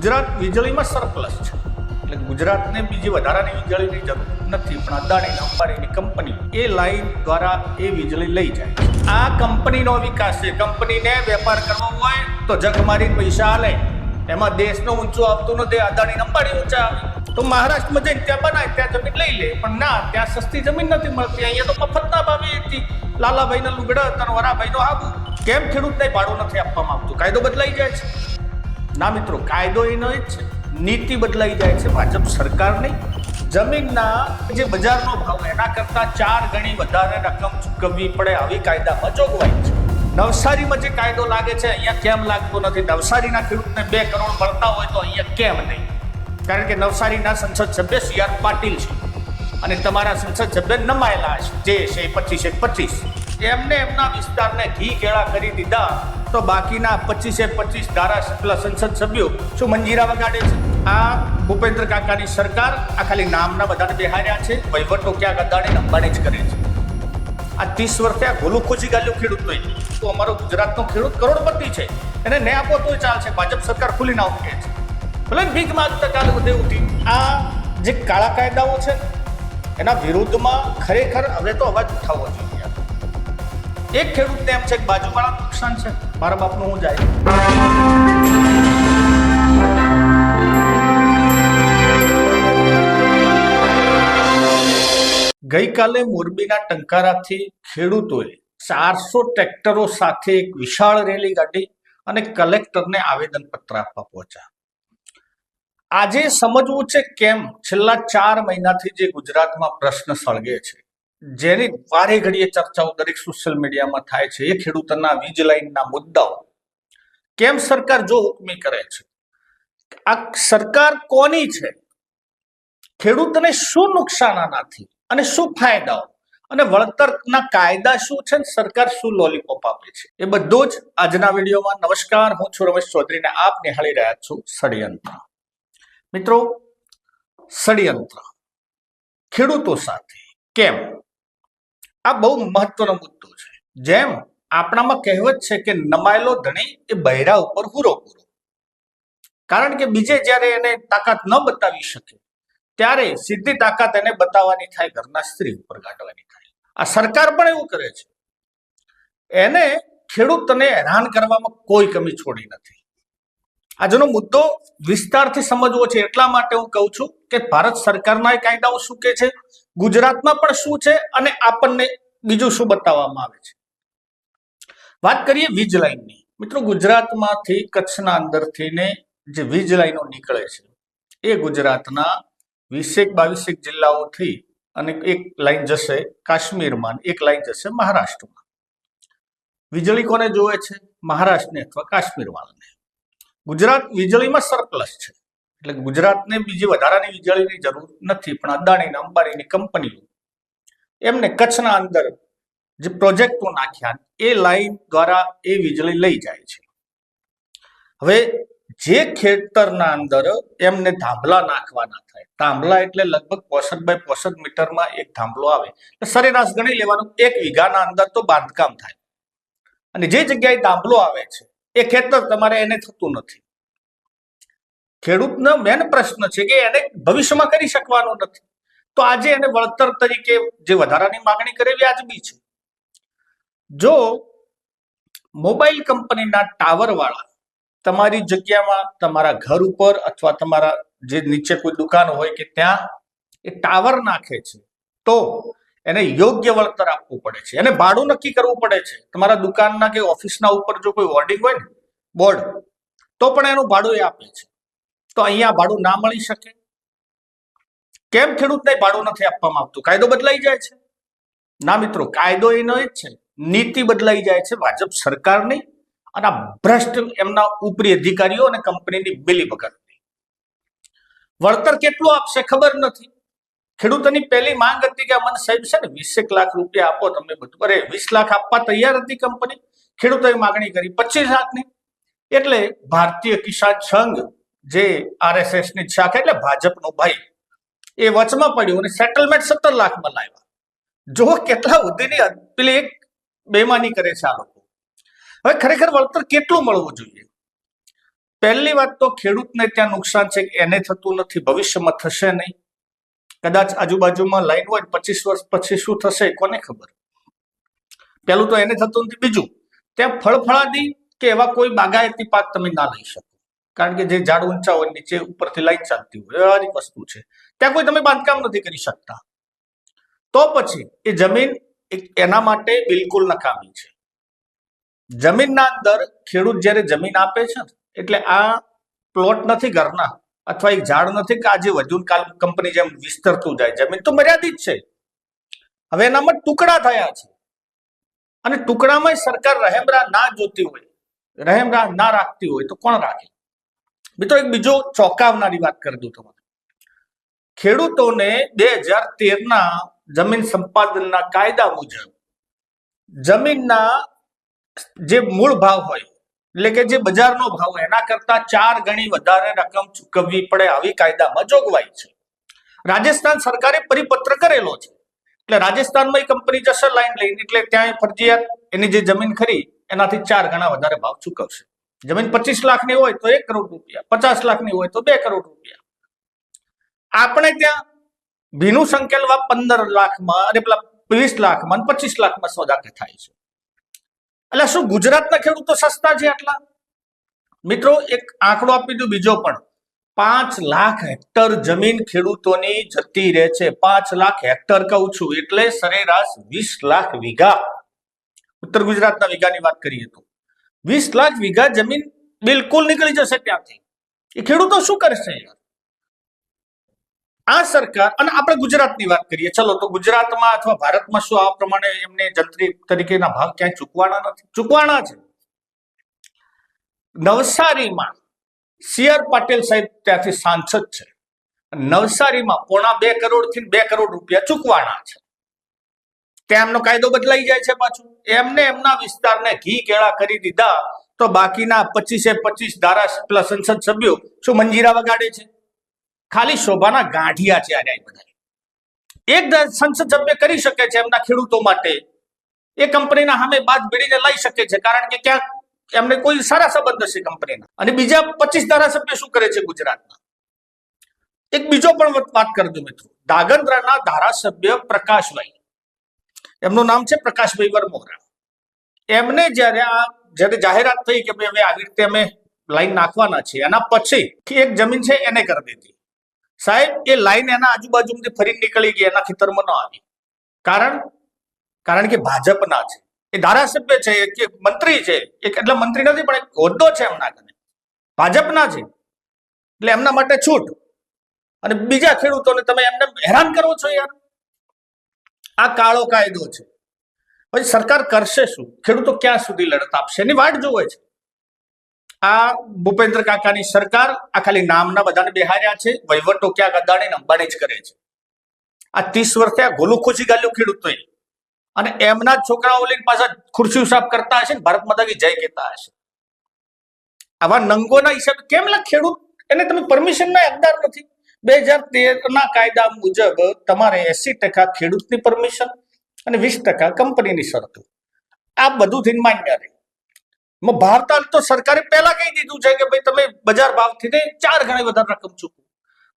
Gujarat વીજળીમાં surplus છે, એટલે ગુજરાતને બીજી વધારાની વીજળીની જરૂર નથી, પણ અદાણી અંબાણીની કંપની એ લાઈન દ્વારા એ વીજળી લઈ જાય. આ કંપનીનો વિકાસ છે. કંપનીને વેપાર કરવો હોય તો જગ મારીને પૈસા આલે, એમાં દેશનું ઊંચું આવતું નથી, અદાણી અંબાણી ઊંચા આવે તો મહારાષ્ટ્રમાં જઈને ત્યાં બનાય, ત્યાં જમીન લઈ લે. પણ ના, ત્યાં સસ્તી જમીન નથી મળતી, અહીંયા તો મફતના ભાવે હતી. લાલાભાઈના લુગડા હતા, વરાભાઈનો હાબુ. કેમ ખેડૂતને ભાડું નથી આપવામાં આવતું? કાયદો બદલાઈ જાય છે? ના મિત્રો, કાયદો એનો જ છે, નીતિ બદલાઈ જાય છે. ભાજપ સરકારની જમીનના જે બજારનો ભાવ એના કરતા 4 ગણી વધારે રકમ ચૂકવવી પડે, આવી કાયદામાં જોગવાઈ છે. નવસારીમાં જે કાયદો લાગે છે અહીંયા કેમ લાગતો નથી? નવસારીના ખેડૂતને 2 કરોડ મળતા હોય તો અહીંયા કેમ નહીં? કારણ કે નવસારીના સંસદ સભ્ય CR પાટીલ છે અને તમારા સંસદ સભ્ય નમાયેલા છે, જે છે 25 એમને એમના વિસ્તારને ઘી કેળા કરી દીધા, તો બાકીના 25 ધારાસભ્ય સંસદ સભ્યો શું મંજીરા વગાડે છે? આ ભૂપેન્દ્ર કાકાની સરકાર આ ખાલી નામના બધાને બેહાર્યા છે, વહીવટો ક્યાંક અદાણી અંબાણી જ કરે છે. આ 30 વર્ષે આ ગોલું ખોજી ગાલ્યું ખેડૂતનો. તો અમારો ગુજરાતનો ખેડૂત કરોડપતિ છે, એને ને આપો તોય ચાલશે, ભાજપ સરકાર ખુલી ના ઉઠે છે. ભલે ભીખ માંગતા કાલે બધે ઉઠી. આ જે કાળા કાયદાઓ છે એના વિરુદ્ધમાં ખરેખર હવે તો અવાજ ઉઠાવવો જોઈએ. એક ખેડૂતને એમ છે કે બાજુવાળા નુકસાન છે, મારા બાપનું હું જાય. ગઈકાલે મોરબીના ટંકારાથી ખેડૂતોએ 400 ટ્રેક્ટરો સાથે એક વિશાળ રેલી કાઢી અને કલેક્ટરને આવેદનપત્ર આપવા પહોંચ્યા. આજે સમજવું છે કેમ છેલ્લા 4 મહિનાથી જે ગુજરાતમાં પ્રશ્ન સળગે છે, જેની વારે ઘડીએ ચર્ચાઓ દરેક સોશિયલ મીડિયામાં થાય છે, એ ખેડૂતોના વીજ લાઈનના મુદ્દાઓ કેમ સરકાર જો હુકમી કરે છે? આ સરકાર કોની છે? ખેડૂતને શું નુકસાન આનાથી અને શું ફાયદાઓ અને વળતરના કાયદા શું છે, સરકાર શું લોલીપોપ આપે છે, એ બધું જ આજના વિડીયોમાં. નમસ્કાર, હું છું રમેશ ચૌધરી ને આપ નિહાળી રહ્યા છો ષડયંત્ર. મિત્રો, ષડયંત્ર ખેડૂતો સાથે કેમ? આ બહુ મહત્વનો મુદ્દો છે. જેમ આપણામાં કહેવત છે કે નમાયેલો ધણી એ બૈરા ઉપર હુરો પૂરો. કારણ કે બીજે જ્યારે એને તાકાત ન બતાવી શકે ત્યારે સીધી તાકાત એને બતાવવાની થાય, ઘરના સ્ત્રી ઉપર કાઢવાની થાય. આ સરકાર પણ એવું કરે છે. એને ખેડૂતને હેરાન કરવામાં કોઈ કમી છોડી નથી. આજનો મુદ્દો વિસ્તારથી સમજવો છે, એટલા માટે હું કહું છું કે ભારત સરકારના કાયદાઓ શું કે છે, ગુજરાતમાં પણ શું છે અને આપણને બીજું શું બતાવવામાં આવે છે. વાત કરીએ વીજ લાઈનની. મિત્રો, ગુજરાતમાંથી કચ્છના અંદરથી ને જે વીજ લાઈનો નીકળે છે એ ગુજરાતના 20-22 જિલ્લાઓથી, અને એક લાઈન જશે કાશ્મીરમાં, એક લાઈન જશે મહારાષ્ટ્રમાં. વીજળી કોને જોવે છે? મહારાષ્ટ્રને અથવા કાશ્મીર વાળાને. ગુજરાત વીજળીમાં સરપ્લસ છે, એટલે ગુજરાતને બીજી વધારાની વીજળીની જરૂર નથી, પણ અદાણી અંબાણીની કંપનીઓ એમને કચ્છના અંદર જે પ્રોજેક્ટો નાખ્યા એ લાઈન દ્વારા એ વીજળી લઈ જાય છે. હવે જે ખેતરના અંદર એમને થાંભલા નાખવાના થાય, થાંભલા એટલે લગભગ 65 x 65 મીટરમાં એક થાંભલો આવે, સરેરાશ ગણી લેવાનું, 1 વીઘાના અંદર તો બાંધકામ થાય. અને જે જગ્યાએ થાંભલો આવે છે એ ખેતર તમારે એને થતું નથી. ખેડૂતનો મેન પ્રશ્ન છે કે એને ભવિષ્યમાં કરી શકવાનું નથી, તો આજે એને વળતર તરીકે જે વધારાની માંગણી કરે વ્યાજબી છે. જો મોબાઈલ કંપનીના ટાવર વાળા તમારી જગ્યામાં, તમારા ઘર ઉપર અથવા તમારા જે નીચે કોઈ દુકાન હોય કે ત્યાં એ ટાવર નાખે છે, તો એને યોગ્ય વળતર આપવું પડે છે. એને ભાડું નક્કી કરવું પડે છે. તમારા દુકાનના કે ઓફિસના ઉપર જો કોઈ હોર્ડિંગ હોય ને, બોર્ડ, તો પણ એનું ભાડું એ આપે છે. તો અહીંયા ભાડું ના મળી શકે? કેમ ખેડૂતને ભાડું નથી આપવામાં આવતું? કાયદો બદલાઈ જાય છે? ના મિત્રો, કાયદો એનો જ છે, નીતિ બદલાઈ જાય છે ભાજપ સરકારની અને ભ્રષ્ટ એમના ઉપરી અધિકારીઓ અને કંપનીની મિલીભગતની. વળતર કેટલું આપશે ખબર નથી. ખેડૂતોની પહેલી માંગ હતી કે અમને સાહેબ છે ને 20 લાખ રૂપિયા આપો, તમને બધું. અરે 20 લાખ આપવા તૈયાર હતી કંપની. ખેડૂતોએ માંગણી કરી 25 લાખની. એટલે ભારતીય કિસાન સંઘ, જે RSS ની શાખા, એટલે ભાજપનો ભાઈ, એ વચમાં પડ્યું અને સેટલમેન્ટ 17 લાખમાં લાવ્યા. જો કેટલા સુધીની પેલી એક બેમાની કરે છે આ લોકો. હવે ખરેખર વળતર કેટલું મળવું જોઈએ? પહેલી વાત તો ખેડૂતને ત્યાં નુકસાન છે કે એને થતું નથી, ભવિષ્યમાં થશે નહીં. કદાચ આજુબાજુમાં લાઈન હોય 25 વર્ષ પછી શું થશે કોને ખબર. પેલું તો એને થતું નથી. બીજું, ત્યાં ફળફળાદી કે એવા કોઈ બાગાયતી પાક તમે ના લઈ શકો, કારણ કે જે ઝાડ ઊંચા હોય નીચે ઉપરથી લાઈન ચાલતી હોય એવાની વસ્તુ છે. ત્યાં કોઈ તમે બાંધકામ નથી કરી શકતા. તો પછી એ જમીન એના માટે બિલકુલ નકામી છે. જમીનના અંદર ખેડૂત જ્યારે જમીન આપે છે ને, એટલે આ પ્લોટ નથી ઘરના અથવા એક ઝાડ નથી કે આજે વધુ કાલ કંપની જેમ વિસ્તરતું જાય. જમીન તો મર્યાદિત છે. હવે એનામાં ટુકડા થયા છે અને ટુકડામાં સરકાર રહેમરા ના જોતી હોય, રહેમરા ના રાખતી હોય તો કોણ રાખે? મિત્રો એક બીજો ચોંકાવનારી વાત કરી દઉં તમને. ખેડૂતોને 2013ના જમીન સંપાદનના કાયદા મુજબ જમીનના જે મૂળ ભાવ હોય, એટલે કે જે બજારનો ભાવ હોય એના કરતા 4 ગણી વધારે રકમ ચૂકવવી પડે આવી કાયદામાં જોગવાઈ છે. રાજસ્થાન સરકારે પરિપત્ર કરેલો છે. એટલે રાજસ્થાનમાં એ કંપની જશે લાઈન લઈને, એટલે ત્યાં ફરજિયાત એની જે જમીન ખરી એનાથી 4 ગણા વધારે ભાવ ચૂકવશે. જમીન 25 લાખની હોય તો 1 કરોડ રૂપિયા, 50 લાખની હોય તો 2 કરોડ રૂપિયા. આપણે ત્યાં ભીનું સંકેલવા 15 લાખમાં અને પેલા 20 લાખમાં 25 લાખમાં સોદા થાય છે. એટલે શું ગુજરાતના ખેડૂતો સસ્તા છે આટલા? મિત્રો એક આંકડો આપી દઉં બીજો પણ. 5 લાખ હેક્ટર જમીન ખેડૂતોની જતી રહે છે. 5 લાખ હેક્ટર કહું છું, એટલે સરેરાશ 20 લાખ વીઘા. ઉત્તર ગુજરાતના વીઘાની વાત કરીએ તો 20 લાખ વીઘા જમીન બિલકુલ નીકળી જશે ત્યાંથી. એ ખેડૂતો શું કરશે? આ સરકાર, અને આપણે ગુજરાતની વાત કરીએ, ચલો તો ગુજરાતમાં અથવા ભારતમાં શું આ પ્રમાણે એમને જંત્રી તરીકેના ભાવ ક્યાંય ચૂકવાના નથી? ચૂકવાના છે. નવસારીમાં CR પાટીલ સાહેબ ત્યાંથી સાંસદ છે. નવસારીમાં 1.25 કરોડ થી 2 કરોડ રૂપિયા ચૂકવાના છે. ત્યાં એમનો કાયદો બદલાઈ જાય છે પાછું. એમને એમના વિસ્તારને ઘી કેળા કરી દીધા તો બાકીના 25 ધારાસભ્ય સંસદ સભ્યો શું મંજીરા વગાડે છે? ખાલી શોભાના ગાંઠિયા છે. આ બધા એક સંસદ સભ્ય કરી શકે છે એમના ખેડૂતો માટે, એ કંપનીના સામે બાદ ભીડીને લઈ શકે છે, કારણ કે ક્યાંક એમને કોઈ સારા સંબંધ હશે કંપનીના. અને બીજા 25 ધારાસભ્ય શું કરે છે ગુજરાતના? એક બીજો પણ વાત કરી દઉં મિત્રો. ધાંગધ્રાના ધારાસભ્ય પ્રકાશભાઈ, એમનું નામ છે પ્રકાશભાઈ વરમોરા. એમને જ્યારે જાહેરાત થઈ કે ભાઈ હવે આવી રીતે અમે લાઈન નાખવાના છે, એના પછી એક જમીન છે એને કરી દીધી. સાહેબ એ લાઈન એના આજુબાજુમાંથી ફરી નીકળી ગઈ, એના ખેતરમાં ન આવી. કારણ કે ભાજપના છે, એ ધારાસભ્ય છે કે મંત્રી છે, એટલે મંત્રી નથી પણ એક હોદ્દો છે એમના ઘરે, ભાજપના છે, એટલે એમના માટે છૂટ. અને બીજા ખેડૂતોને તમે એમને હેરાન કરો છો યાર. આ કાળો કાયદો છે. પછી સરકાર કરશે શું? ખેડૂતો ક્યાં સુધી લડત આપશે એની વાટ જોવે છે. આ ભૂપેન્દ્ર કાકાની સરકાર આ ખાલી નામના બધાને બેહાર્યા છે. વહીવટો ક્યાંક અદાણી ને અંબાણી જ કરે છે. આ 30 વર્ષથી આ ગોલું ખુશી ગાલ્યું ખેડૂતોએ, અને એમના જ છોકરાઓ લઈને પાછા ખુરશી સાફ કરતા હશે ને ભારત માતા કી જય કહેતા હશે. આવા નંગોના હિસાબે કેમ ખેડૂત એને તમે પરમિશનના હકદાર નથી? 2013ના કાયદા મુજબ તમારે 80% ખેડૂતની પરમિશન અને 20% કંપનીની શરતો. આ બધું થઈને માન્ય રહે. ભારત તો સરકારે પહેલા કહી દીધું છે કે ભાઈ તમે બજાર ભાવથી 4 ગણી વધારે રકમ ચૂકવો,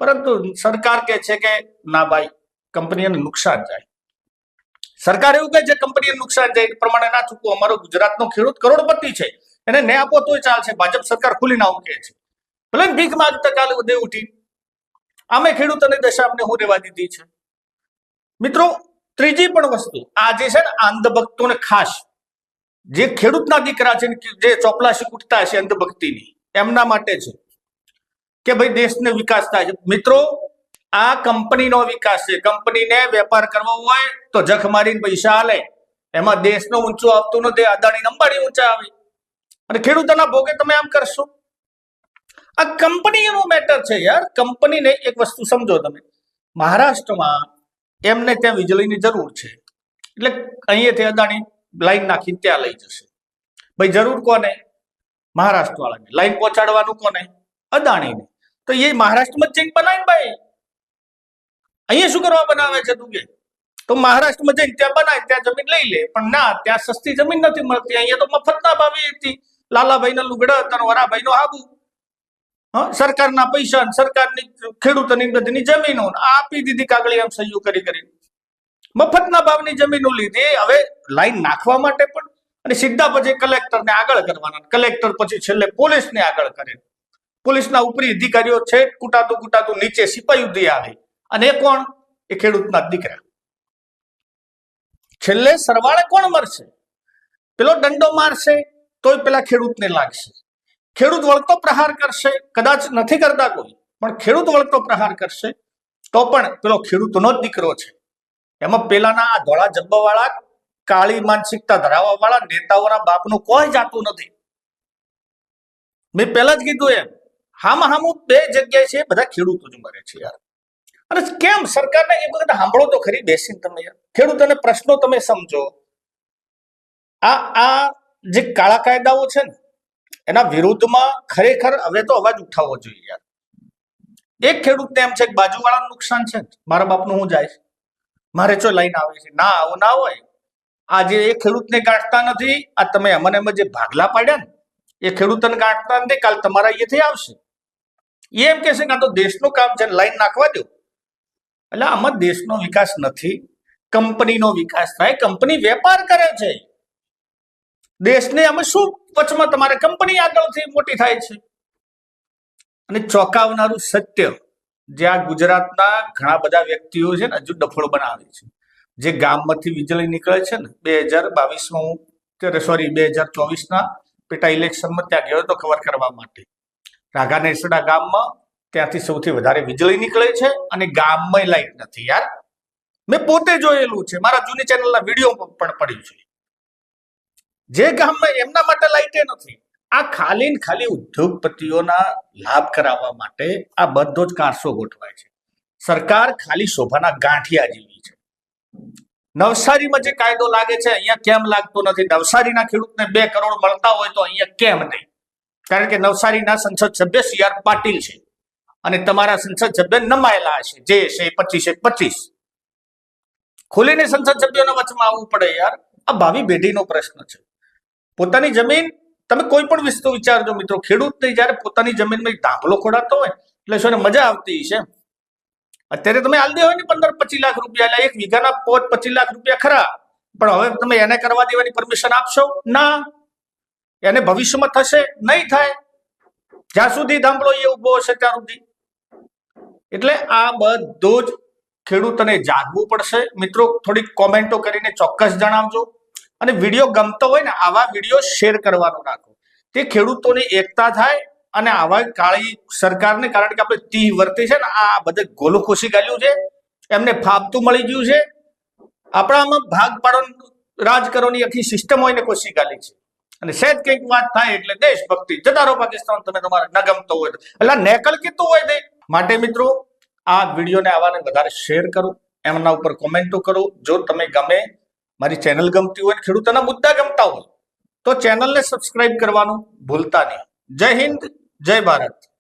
પરંતુ સરકાર કહે છે કે ના ભાઈ, કંપનીને નુકસાન જાય. સરકાર એવું કહે છે કંપનીને નુકસાન જાય એ પ્રમાણે ના ચૂકવો. અમારો ગુજરાતનો ખેડૂત કરોડપતિ છે, એને ને આપો તોય ચાલશે. ભાજપ સરકાર ખુલીને આવું કહે છે. ભલે ભીખ માંગતા કાલે વધે ઉઠી. આમે ખેડૂતોની દશા અમને હું રેવા દીધી છે. મિત્રો ત્રીજી પણ વસ્તુ આજે છે ને, અંધભક્તોને ખાસ જે ખેડૂતના દીકરા છે, જે ચોપલાશી કૂટતા હશે અંધભક્તિની, એમના માટે છે કે ભાઈ દેશને વિકાસ થાય છે. મિત્રો આ કંપનીનો વિકાસ છે. કંપનીને વેપાર કરવો હોય તો જખ મારીને પૈસા આલે, એમાં દેશનો ઊંચો આવતું નથી. અદાણી અંબાણી ઊંચા આવે અને ખેડૂતોના ભોગે તમે આમ કરશો. આ કંપનીનું મેટર છે યાર. કંપનીને એક વસ્તુ સમજો તમે, મહારાષ્ટ્રમાં એમને ત્યાં વીજળીની જરૂર છે, એટલે અહીંયાથી અદાણી લાઈન નાખીને ત્યાં લઈ જશે. ભાઈ જરૂર કોને? મહારાષ્ટ્ર વાળાને. લાઈન પહોંચાડવાનું કોને? અદાણીને. તો એ મહારાષ્ટ્રમાં જઈને બનાવીને ભાઈ અહીંયા શું કરવા બનાવે છે તું કે? તો મહારાષ્ટ્રમાં જઈને ત્યાં બનાવે, ત્યાં જમીન લઈ લે. પણ ના, ત્યાં સસ્તી જમીન નથી મળતી. અહીંયા તો મફતના ભાવે હતી. લાલાભાઈ ના લુગડા હતા, વરાભાઈ નો હાબુ. સરકારના પૈસા, સરકારની ખેડૂતોની બધીની જમીનો આપી દીધી કાગળિયા સહીઓ કરી મફતના ભાવની જમીનો લીધી. હવે લાઈન નાખવા માટે પણ અને સીધા પછી કલેક્ટરને આગળ કરવાના, કલેક્ટર પછી છેલ્લે પોલીસને આગળ કરે. પોલીસના ઉપરી અધિકારીઓ છે કુટાતું નીચે સિપાહી સુધી આવે અને એ કોણ? એ ખેડૂતના દીકરા. છેલ્લે સરવાળે કોણ મરશે? પેલો દંડો મારશે તોય પેલા ખેડૂતને લાગશે. ખેડૂત વળતો પ્રહાર કરશે, કદાચ નથી કરતા કોઈ, પણ ખેડૂત વળતો પ્રહાર કરશે તો પણ પેલો ખેડૂતનો જ દીકરો છે. એમાં પેલાના આ ધોળા જબ્બાવાળા કાળી માનસિકતા ધરાવવા વાળા નેતાઓના બાપનું કોઈ જાતું નથી. મેં પહેલા જ કીધું એમ, હામું બે જગ્યાએ છે, બધા ખેડૂતો જ મરે છે યાર. અને કેમ સરકારને એ વખત સાંભળો તો ખરી બેસીને તમે યાર, ખેડૂતોને પ્રશ્નો તમે સમજો. આ જે કાળા કાયદાઓ છે ને એના વિરુદ્ધમાં ખરેખર હવે તો અવાજ ઉઠાવવો જોઈએ યાર. એક ખેડૂતને એમ છે કે બાજુવાળાનું નુકસાન છે, મારા બાપનું હું જાય, મારે ચો લઈને આવે છે. ના, આવું ના હોય. આજે એ ખેડૂતને ગાંઠતા નથી, આ તમે અમને જે ભાગલા પાડ્યા ને એ ખેડૂતોને ગાંઠતા નથી, કાલ તમારા અહીંયાથી આવશે. એમ કે છે કે આ તો દેશનું કામ છે, લાઈન નાખવા દો. એટલે આમાં દેશનો વિકાસ નથી, કંપનીનો વિકાસ થાય. કંપની વેપાર કરે છે, દેશને અમે શું વચમાં તમારે કંપની આગળથી મોટી થાય છે. અને ચોંકાવનારું સત્ય જે આ ગુજરાતના ઘણા બધા વ્યક્તિઓ છે ને હજુ ડફોળ બનાવે છે. જે ગામમાંથી વીજળી નીકળે છે ને 2022માં 2024ના પેટા ઇલેક્શનમાં ત્યાં ગયો તો કવર કરવા માટે. રાઘા નેસડા ગામમાં ત્યાંથી સૌથી વધારે વીજળી નીકળે છે અને ગામમાં લાઈટ નથી યાર. મેં પોતે જોયેલું છે, મારા જૂની ચેનલના વિડીયો પણ પડ્યું છે. જે ગામમાં એમના માટે લાઈટે નથી. આ ખાલી ને ખાલી ઉદ્યોગપતિઓના લાભ કરાવવા માટે આ બધો જ કારસો ગોઠવાય છે. સરકાર ખાલી શોભાના ગાંઠિયા જેવી છે. નવસારીમાં જે કાયદો લાગે છે અહીંયા કેમ લાગતો નથી? નવસારીના ખેડૂતને 2 કરોડ મળતા હોય તો અહીંયા કેમ નહીં? કારણ કે નવસારીના સંસદ સભ્ય CR પાટીલ છે અને તમારા સંસદ સભ્ય નમાયેલા હશે, જે છે 25 ખોલીને સંસદ સભ્યોના વચમાં આવવું પડે યાર. આ ભાવિ પેઢીનો પ્રશ્ન છે. પોતાની જમીન, તમે કોઈ પણ વસ્તુ વિચારજો મિત્રો, ખેડૂતને જયારે પોતાની જમીનમાં ધાંભલો ખોડાતો હોય એટલે શું મજા આવતી છે. અત્યારે તમે આલ દે હોય ને 15-25 લાખ રૂપિયા, એટલે 1 વીઘાના 25 લાખ રૂપિયા ખરા, પણ હવે તમે એને કરવા દેવાની પરમિશન આપશો? ના. એને ભવિષ્યમાં થશે? નહીં થાય, જ્યાં સુધી ધાંભલો એ ઉભો હશે ત્યાં સુધી. એટલે આ બધું જ ખેડૂતોને જાગવું પડશે. મિત્રો થોડીક કોમેન્ટો કરીને ચોક્કસ જણાવજો અને વિડીયો ગમતો હોય ને આવા વિડીયો શેર કરવાનો રાખો. તે ખેડૂતોની એકતા થાય અને આવા કાળી સરકારને, કારણ કે આપણે 30 વર્ષથી છે ને આ બધે ગોલું ખુશી ગાલ્યું છે, એમને ફાપતું મળી ગયું છે. આપણામાં ભાગ પાડવાનું રાજકારણની આખી સિસ્ટમ હોય ને ખુશી ગાલી છે. અને સહેજ કંઈક વાત થાય એટલે દેશભક્તિ, જતા રહો પાકિસ્તાન, તમે તમારે ન ગમતો હોય એટલે નેકળ કીધું હોય તે માટે. મિત્રો આ વિડીયોને આવાને વધારે શેર કરો, એમના ઉપર કોમેન્ટો કરો. જો તમે ગમે, મારી ચેનલ ગમતી હોય, ખેડૂતોના મુદ્દા ગમતા હોય તો ચેનલને સબસ્ક્રાઇબ કરવાનું ભૂલતા નહીં. જય હિન્દ, જય ભારત.